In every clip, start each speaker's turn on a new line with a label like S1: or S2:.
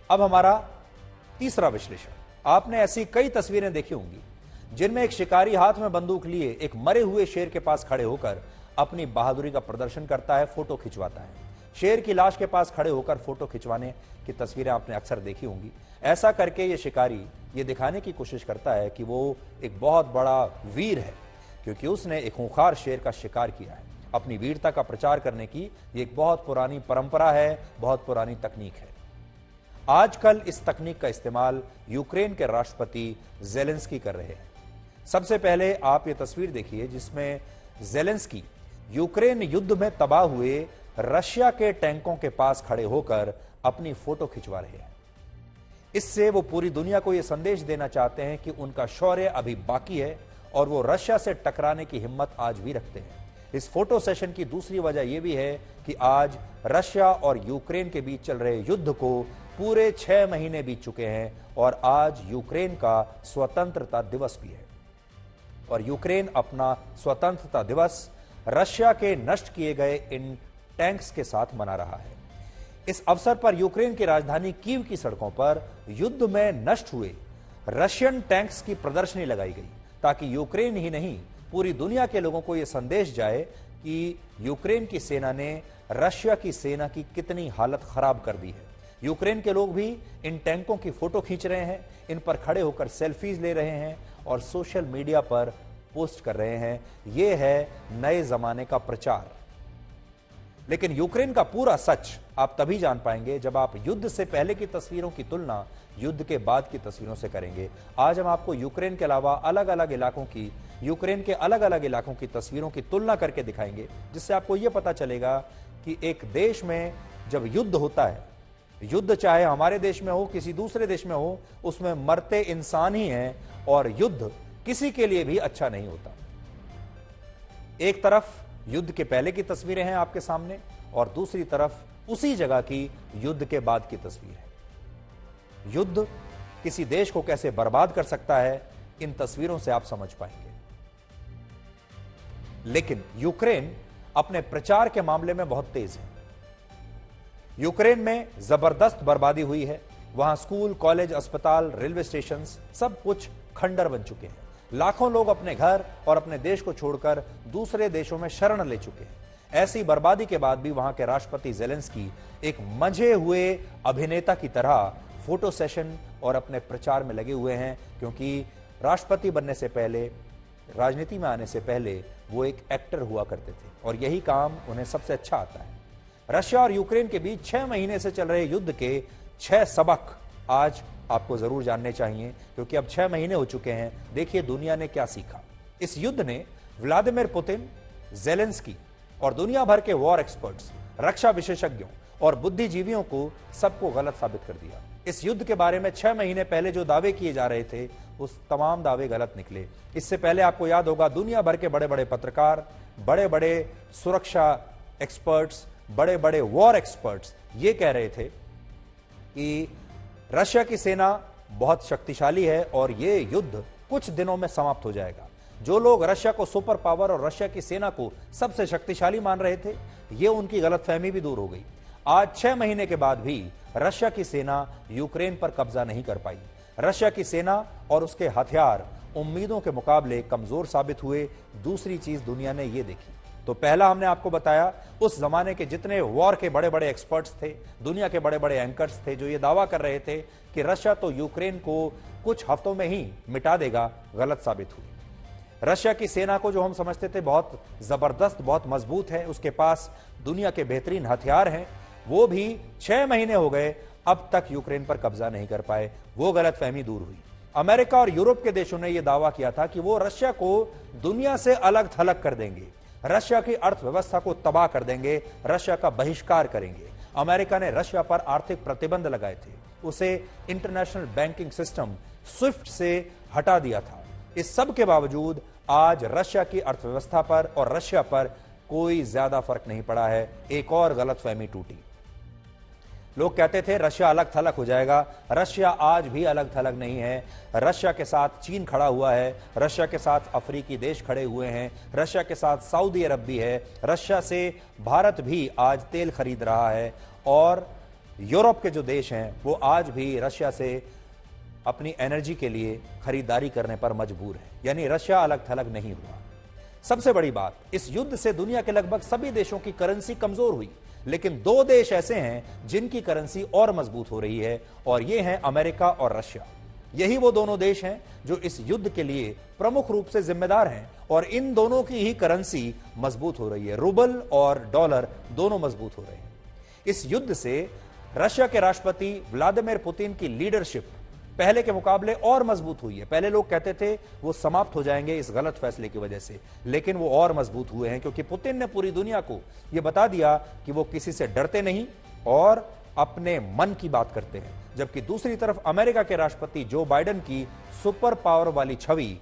S1: अब हमारा तीसरा विश्लेषण। आपने ऐसी कई तस्वीरें देखी होंगी जिनमें एक शिकारी हाथ में बंदूक लिए एक मरे हुए शेर के पास खड़े होकर अपनी बहादुरी का प्रदर्शन करता है, फोटो खिंचवाता है। शेर की लाश के पास खड़े होकर फोटो खिंचवाने की तस्वीरें आपने अक्सर देखी होंगी। ऐसा करके ये शिकारी ये दिखाने की कोशिश करता है कि वो एक बहुत बड़ा वीर है, क्योंकि उसने एक खूंखार शेर का शिकार किया है। अपनी वीरता का प्रचार करने की ये एक बहुत पुरानी परंपरा है, बहुत पुरानी तकनीक है। आजकल इस तकनीक का इस्तेमाल यूक्रेन के राष्ट्रपति ज़ेलेंस्की कर रहे हैं। सबसे पहले आप ये तस्वीर देखिए जिसमें ज़ेलेंस्की यूक्रेन युद्ध में तबाह हुए रशिया के टैंकों के पास खड़े होकर अपनी फोटो खिंचवा रहे हैं। इससे वो पूरी दुनिया को यह संदेश देना चाहते हैं कि उनका शौर्य अभी बाकी है और वो रशिया से टकराने की हिम्मत आज भी रखते हैं। इस फोटो सेशन की दूसरी वजह यह भी है कि आज रशिया और यूक्रेन के बीच चल रहे युद्ध को पूरे 6 महीने बीत चुके हैं और आज यूक्रेन का स्वतंत्रता दिवस भी है और यूक्रेन अपना स्वतंत्रता दिवस रशिया के नष्ट किए गए इन टैंक्स के साथ मना रहा है। इस अवसर पर यूक्रेन की राजधानी कीव की सड़कों पर युद्ध में नष्ट हुए रशियन टैंक्स की प्रदर्शनी लगाई गई ताकि यूक्रेन ही नहीं पूरी दुनिया के लोगों को यह संदेश जाए कि यूक्रेन की सेना ने रशिया की सेना की कितनी हालत खराब कर दी है। यूक्रेन के लोग भी इन टैंकों की फोटो खींच रहे हैं, इन पर खड़े होकर सेल्फीज ले रहे हैं और सोशल मीडिया पर पोस्ट कर रहे हैं। यह है नए जमाने का प्रचार। लेकिन यूक्रेन का पूरा सच आप तभी जान पाएंगे जब आप युद्ध से पहले की तस्वीरों की तुलना युद्ध के बाद की तस्वीरों से करेंगे। आज हम आपको यूक्रेन के अलावा यूक्रेन के अलग अलग इलाकों की तस्वीरों की तुलना करके दिखाएंगे, जिससे आपको यह पता चलेगा कि एक देश में जब युद्ध होता है, युद्ध चाहे हमारे देश में हो किसी दूसरे देश में हो, उसमें मरते इंसान ही हैं और युद्ध किसी के लिए भी अच्छा नहीं होता। एक तरफ युद्ध के पहले की तस्वीरें हैं आपके सामने और दूसरी तरफ उसी जगह की युद्ध के बाद की तस्वीर है। युद्ध किसी देश को कैसे बर्बाद कर सकता है, इन तस्वीरों से आप समझ पाएंगे। लेकिन यूक्रेन अपने प्रचार के मामले में बहुत तेज है। यूक्रेन में जबरदस्त बर्बादी हुई है। वहां स्कूल, कॉलेज, अस्पताल, रेलवे स्टेशन सब कुछ खंडर बन चुके हैं। लाखों लोग अपने घर और अपने देश को छोड़कर दूसरे देशों में शरण ले चुके हैं। ऐसी बर्बादी के बाद भी वहां के राष्ट्रपति ज़ेलेंस्की एक मंझे हुए अभिनेता की तरह फोटो सेशन और अपने प्रचार में लगे हुए हैं, क्योंकि राष्ट्रपति बनने से पहले, राजनीति में आने से पहले वो एक एक्टर हुआ करते थे और यही काम उन्हें सबसे अच्छा आता है। रशिया और यूक्रेन के बीच 6 महीने से चल रहे युद्ध के 6 सबक आज आपको जरूर जानने चाहिए, क्योंकि अब 6 महीने हो चुके हैं। देखिए दुनिया ने क्या सीखा। इस युद्ध ने व्लादिमीर पुतिन, ज़ेलेंस्की और दुनिया भर के वॉर एक्सपर्ट्स, रक्षा विशेषज्ञों और बुद्धिजीवियों को सबको गलत साबित कर दिया। इस युद्ध के बारे में 6 महीने पहले जो दावे किए जा रहे थे, उस तमाम दावे गलत निकले। इससे पहले आपको याद होगा दुनिया भर के बड़े बड़े पत्रकार, बड़े बड़े सुरक्षा एक्सपर्ट्स, बड़े बड़े वॉर एक्सपर्ट्स ये कह रहे थे कि रशिया की सेना बहुत शक्तिशाली है और ये युद्ध कुछ दिनों में समाप्त हो जाएगा। जो लोग रशिया को सुपर पावर और रशिया की सेना को सबसे शक्तिशाली मान रहे थे, ये उनकी गलतफहमी भी दूर हो गई। आज 6 महीने के बाद भी रशिया की सेना यूक्रेन पर कब्जा नहीं कर पाई। रशिया की सेना और उसके हथियार उम्मीदों के मुकाबले कमजोर साबित हुए। दूसरी चीज दुनिया ने यह देखी। तो पहला हमने आपको बताया उस जमाने के जितने वॉर के बड़े बड़े एक्सपर्ट्स थे, दुनिया के बड़े बड़े एंकर्स थे, जो ये दावा कर रहे थे कि रशिया तो यूक्रेन को कुछ हफ्तों में ही मिटा देगा, गलत साबित हुई। रशिया की सेना को जो हम समझते थे बहुत जबरदस्त, बहुत मजबूत है, उसके पास दुनिया के बेहतरीन हथियार हैं, वो भी 6 महीने हो गए अब तक यूक्रेन पर कब्जा नहीं कर पाए। वो गलतफहमी दूर हुई। अमेरिका और यूरोप के देशों ने यह दावा किया था कि वो रशिया को दुनिया से अलग थलग कर देंगे, रशिया की अर्थव्यवस्था को तबाह कर देंगे, रशिया का बहिष्कार करेंगे। अमेरिका ने रशिया पर आर्थिक प्रतिबंध लगाए थे, उसे इंटरनेशनल बैंकिंग सिस्टम स्विफ्ट से हटा दिया था। इस सब के बावजूद आज रशिया की अर्थव्यवस्था पर और रशिया पर कोई ज्यादा फर्क नहीं पड़ा है। एक और गलतफहमी टूटी। लोग कहते थे रशिया अलग थलग हो जाएगा। रशिया आज भी अलग थलग नहीं है। रशिया के साथ चीन खड़ा हुआ है, रशिया के साथ अफ्रीकी देश खड़े हुए हैं, रशिया के साथ सऊदी अरब भी है, रशिया से भारत भी आज तेल खरीद रहा है और यूरोप के जो देश हैं वो आज भी रशिया से अपनी एनर्जी के लिए खरीदारी करने पर मजबूर है, यानी रशिया अलग थलग नहीं हुआ। सबसे बड़ी बात, इस युद्ध से दुनिया के लगभग सभी देशों की करेंसी कमजोर हुई, लेकिन दो देश ऐसे हैं जिनकी करेंसी और मजबूत हो रही है, और ये हैं अमेरिका और रशिया। यही वो दोनों देश हैं जो इस युद्ध के लिए प्रमुख रूप से जिम्मेदार हैं, और इन दोनों की ही करेंसी मजबूत हो रही है। रूबल और डॉलर दोनों मजबूत हो रहे हैं। इस युद्ध से रशिया के राष्ट्रपति व्लादिमीर पुतिन की लीडरशिप पहले के मुकाबले और मजबूत हुई है। पहले लोग कहते थे वो समाप्त हो जाएंगे इस गलत फैसले की वजह से, लेकिन वो और मजबूत हुए हैं, क्योंकि पुतिन ने पूरी दुनिया को यह बता दिया कि वो किसी से डरते नहीं और अपने मन की बात करते हैं। जबकि दूसरी तरफ अमेरिका के राष्ट्रपति जो बाइडेन की सुपर पावर वाली छवि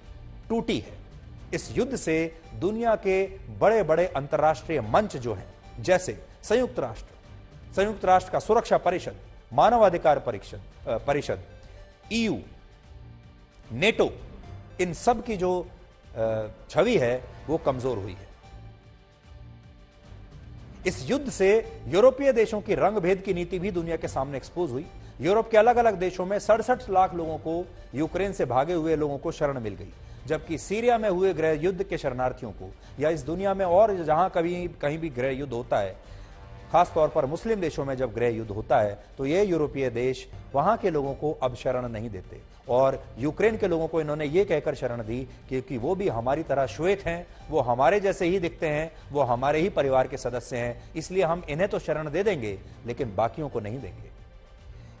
S1: टूटी है। इस युद्ध से दुनिया के बड़े बड़े अंतर्राष्ट्रीय मंच जो हैं, जैसे संयुक्त राष्ट्र का सुरक्षा परिषद, मानवाधिकार परिषद, EU, नेटो, इन सब की जो छवि है वो कमजोर हुई है। इस युद्ध से यूरोपीय देशों की रंगभेद की नीति भी दुनिया के सामने एक्सपोज हुई। यूरोप के अलग अलग देशों में 67 लाख लोगों को, यूक्रेन से भागे हुए लोगों को शरण मिल गई, जबकि सीरिया में हुए गृह युद्ध के शरणार्थियों को, या इस दुनिया में और जहां कहीं भी गृह युद्ध होता है, खासतौर पर मुस्लिम देशों में जब गृह युद्ध होता है, तो ये यूरोपीय देश वहां के लोगों को अब शरण नहीं देते। और यूक्रेन के लोगों को इन्होंने ये कहकर शरण दी क्योंकि वो भी हमारी तरह श्वेत हैं, वो हमारे जैसे ही दिखते हैं, वो हमारे ही परिवार के सदस्य हैं, इसलिए हम इन्हें तो शरण दे देंगे लेकिन बाकियों को नहीं देंगे।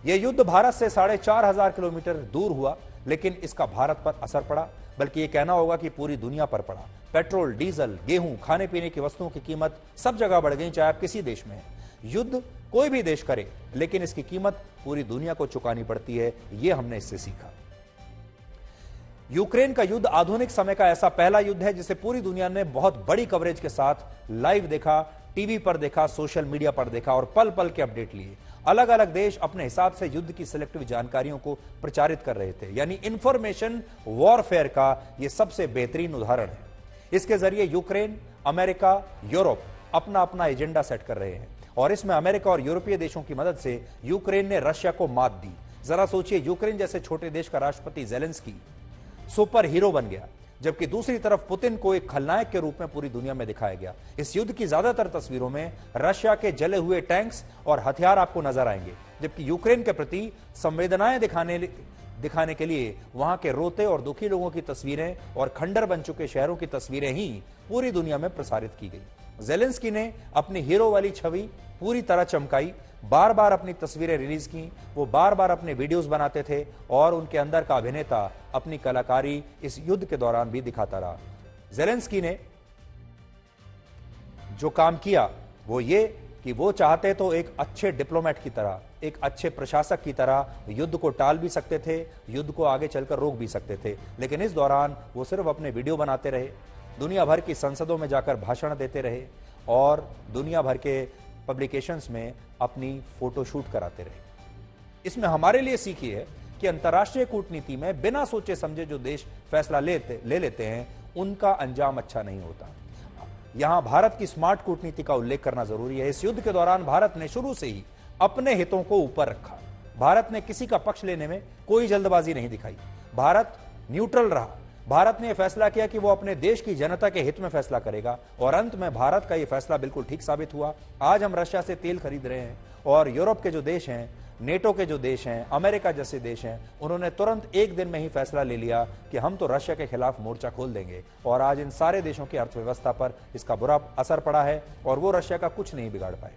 S1: यह युद्ध भारत से 4,500 किलोमीटर दूर हुआ, लेकिन इसका भारत पर असर पड़ा, बल्कि यह कहना होगा कि पूरी दुनिया पर पड़ा। पेट्रोल, डीजल, गेहूं, खाने पीने की वस्तुओं की कीमत सब जगह बढ़ गई, चाहे आप किसी देश में हैं। युद्ध कोई भी देश करे, लेकिन इसकी कीमत पूरी दुनिया को चुकानी पड़ती है, यह हमने इससे सीखा। यूक्रेन का युद्ध आधुनिक समय का ऐसा पहला युद्ध है जिसे पूरी दुनिया ने बहुत बड़ी कवरेज के साथ लाइव देखा, टीवी पर देखा, सोशल मीडिया पर देखा और पल पल के अपडेट लिए। अलग अलग देश अपने हिसाब से युद्ध की सिलेक्टिव जानकारियों को प्रचारित कर रहे थे, यानी इंफॉर्मेशन वॉरफेयर का यह सबसे बेहतरीन उदाहरण है। इसके जरिए यूक्रेन, अमेरिका, यूरोप अपना अपना एजेंडा सेट कर रहे हैं, और इसमें अमेरिका और यूरोपीय देशों की मदद से यूक्रेन ने रशिया को मात दी। जरा सोचिए, यूक्रेन जैसे छोटे देश का राष्ट्रपति ज़ेलेंस्की सुपर हीरो बन गया, जबकि दूसरी तरफ पुतिन को एक खलनायक के रूप में पूरी दुनिया में दिखाया गया। इस युद्ध की ज्यादातर तस्वीरों में रशिया के जले हुए टैंक्स और हथियार आपको नजर आएंगे, जबकि यूक्रेन के प्रति संवेदनाएं दिखाने के लिए वहां के रोते और दुखी लोगों की तस्वीरें और खंडर बन चुके शहरों की तस्वीरें ही पूरी दुनिया में प्रसारित की गई। ज़ेलेंस्की ने अपनी हीरो वाली छवि पूरी तरह चमकाई, बार बार अपनी तस्वीरें रिलीज की, वो बार बार अपने वीडियोस बनाते थे और उनके अंदर का अभिनेता अपनी कलाकारी इस युद्ध के दौरान भी दिखाता रहा। ज़ेलेंस्की ने जो काम किया वो ये कि वो चाहते तो एक अच्छे डिप्लोमेट की तरह, एक अच्छे प्रशासक की तरह युद्ध को टाल भी सकते थे, युद्ध को आगे चलकर रोक भी सकते थे, लेकिन इस दौरान वो सिर्फ अपने वीडियो बनाते रहे, दुनिया भर की संसदों में जाकर भाषण देते रहे और दुनिया भर के पब्लिकेशंस में अपनी फोटो शूट कराते रहे। इसमें हमारे लिए सीख ये है कि अंतर्राष्ट्रीय कूटनीति में बिना सोचे समझे जो देश फैसला ले लेते हैं, उनका अंजाम अच्छा नहीं होता। यहां भारत की स्मार्ट कूटनीति का उल्लेख करना जरूरी है। इस युद्ध के दौरान भारत ने शुरू से ही अपने हितों को ऊपर रखा। भारत ने किसी का पक्ष लेने में कोई जल्दबाजी नहीं दिखाई। भारत न्यूट्रल रहा। भारत ने यह फैसला किया कि वो अपने देश की जनता के हित में फैसला करेगा, और अंत में भारत का यह फैसला बिल्कुल ठीक साबित हुआ। आज हम रशिया से तेल खरीद रहे हैं, और यूरोप के जो देश हैं, नेटो के जो देश हैं, अमेरिका जैसे देश हैं, उन्होंने तुरंत एक दिन में ही फैसला ले लिया कि हम तो रशिया के खिलाफ मोर्चा खोल देंगे, और आज इन सारे देशों की अर्थव्यवस्था पर इसका बुरा असर पड़ा है और वो रशिया का कुछ नहीं बिगाड़ पाए।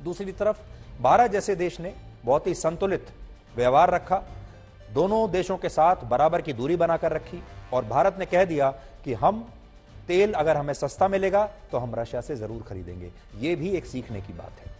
S1: दूसरी तरफ भारत जैसे देश ने बहुत ही संतुलित व्यवहार रखा, दोनों देशों के साथ बराबर की दूरी बनाकर रखी, और भारत ने कह दिया कि हम तेल अगर हमें सस्ता मिलेगा तो हम रशिया से जरूर खरीदेंगे। यह भी एक सीखने की बात है।